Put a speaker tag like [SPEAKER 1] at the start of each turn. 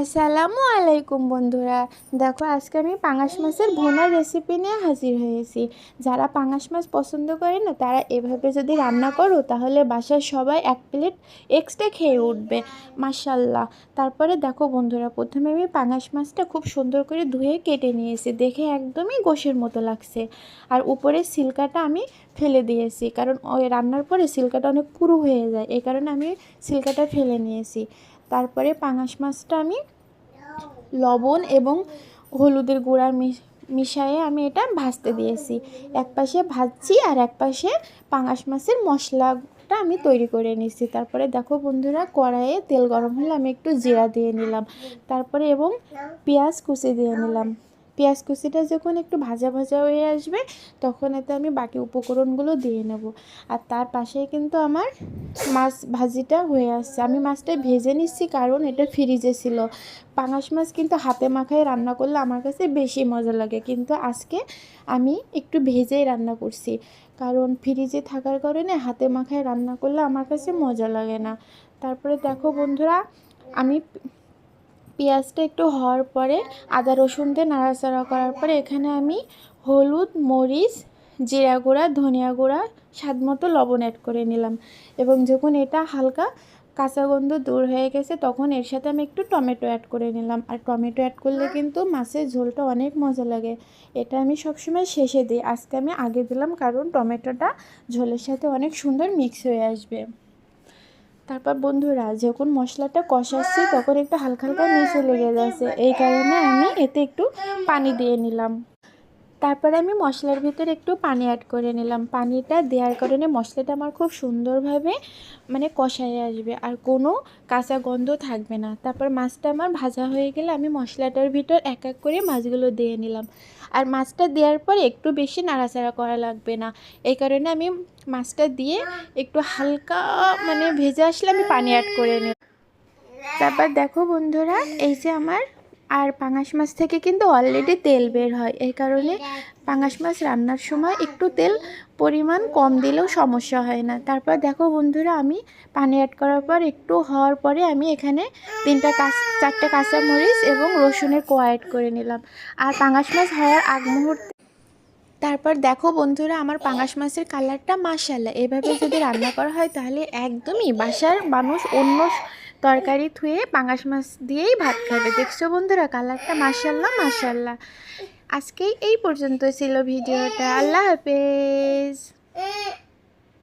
[SPEAKER 1] আসসালামু আলাইকুম বন্ধুরা। দেখো আজকে আমি পাঙাশ মাছের ভুনার রেসিপি নিয়ে হাজির হয়েছি। যারা পাঙাশ মাছ পছন্দ করে না তারা এভাবে যদি রান্না করো তাহলে বাসার সবাই এক প্লেট এক্সট্রা খেয়ে উঠবে মাশাল্লাহ। তারপরে দেখো বন্ধুরা, প্রথমে আমি পাঙাশ মাছটা খুব সুন্দর করে ধুয়ে কেটে নিয়েছি, দেখে একদমই গোশের মতো লাগছে। আর উপরের সিলকাটা আমি ফেলে দিয়েছি, কারণ ওই রান্নার পরে সিলকাটা অনেক পুরু হয়ে যায়, এই কারণে আমি সিলকাটা ফেলে নিয়েছি। তারপরে পাঙাশ মাছটা আমি লবণ এবং হলুদের গুঁড়া মিশিয়ে আমি এটা ভাজতে দিয়েছি। এক পাশে ভাজছি আর এক পাশে পাঙাশ মাছের মশলাটা আমি তৈরি করে নিচ্ছি। তারপরে দেখো বন্ধুরা, কড়াইয়ে তেল গরম হলে আমি একটু জিরা দিয়ে নিলাম, তারপরে এবং পেঁয়াজ কুচি দিয়ে নিলাম। পেঁয়াজ কুচিটা যখন একটু ভাজা ভাজা হয়ে আসবে তখন এতে আমি বাকি উপকরণগুলো দিয়ে নেব। আর তার পাশেই কিন্তু আমার মাছ ভাজিটা হয়ে আসছে। আমি মাছটা ভেজে নিচ্ছি কারণ এটা ফ্রিজে ছিল। পাঙাশ মাছ কিন্তু হাতে মাখায় রান্না করলে আমার কাছে বেশি মজা লাগে, কিন্তু আজকে আমি একটু ভেজেই রান্না করছি, কারণ ফ্রিজে থাকার কারণে হাতে মাখায় রান্না করলে আমার কাছে মজা লাগে না। তারপরে দেখো বন্ধুরা, আমি পেঁয়াজটা একটু হওয়ার পরে আদা রসুন দিয়ে নাড়াচাড়া করার পরে এখানে আমি হলুদ, মরিচ, জিরা গুঁড়া, ধনিয়া গুঁড়া, স্বাদ মতো লবণ অ্যাড করে নিলাম। এবং যখন এটা হালকা কাঁচা গন্ধ দূর হয়ে গেছে তখন এর সাথে আমি একটু টমেটো অ্যাড করে নিলাম। আর টমেটো অ্যাড করলে কিন্তু মাছের ঝোলটা অনেক মজা লাগে। এটা আমি সবসময় শেষে দিই, আজকে আমি আগে দিলাম কারণ টমেটোটা ঝোলের সাথে অনেক সুন্দর মিক্স হয়ে আসবে। তারপর বন্ধুরা, যখন মশলাটা কষাচ্ছি তখন একটু হালকা হালকা নিচে লেগে যাচ্ছে, এই কারণে আমি এতে একটু পানি দিয়ে নিলাম। তারপরে আমি মশলার ভিতরে একটু পানি অ্যাড করে নিলাম। পানিটা দেওয়ার কারণে মশলাটা আমার খুব সুন্দরভাবে কষায় আসবে আর কোনো কাঁচা গন্ধ থাকবে না। তারপর মাছটা আমার ভাজা হয়ে গেলে আমি মশলাটার ভিতর এক এক করে মাছগুলো দিয়ে নিলাম। আর মাছটা দেওয়ার পরে একটু বেশি নাড়াচাড়া করা লাগবে না, এই কারণে আমি মাছটা দিয়ে একটু হালকা ভেজে আসলে আমি পানি অ্যাড করে নিলাম। তারপর দেখো বন্ধুরা, এই যে আমার আর পাঙাশ মাছ থেকে কিন্তু অলরেডি তেল বের হয়, এই কারণে পাঙাশ মাছ রান্নার সময় একটু তেল পরিমাণ কম দিলেও সমস্যা হয় না। তারপর দেখো বন্ধুরা, আমি পানি অ্যাড করার পর একটু হওয়ার পরে আমি এখানে 4টে কাঁচামরিচ এবং রসুনের কোয়া অ্যাড করে নিলাম। আর পাঙাশ মাছ হওয়ার আগ মুহূর্তে তারপর দেখো বন্ধুরা, আমার পাঙাশ মাছের কালারটা মাশাআল্লাহ। এভাবে যদি রান্না করা হয় তাহলে একদমই বাসার মানুষ অন্য তরকারি থুয়ে পাঙাশ মাছ দিয়েই ভাত খাবে। দেখছো বন্ধুরা কালারটা মাশাআল্লাহ মাশাআল্লাহ। আজকেই এই পর্যন্ত ছিল ভিডিওটা। আল্লাহ হাফেজ।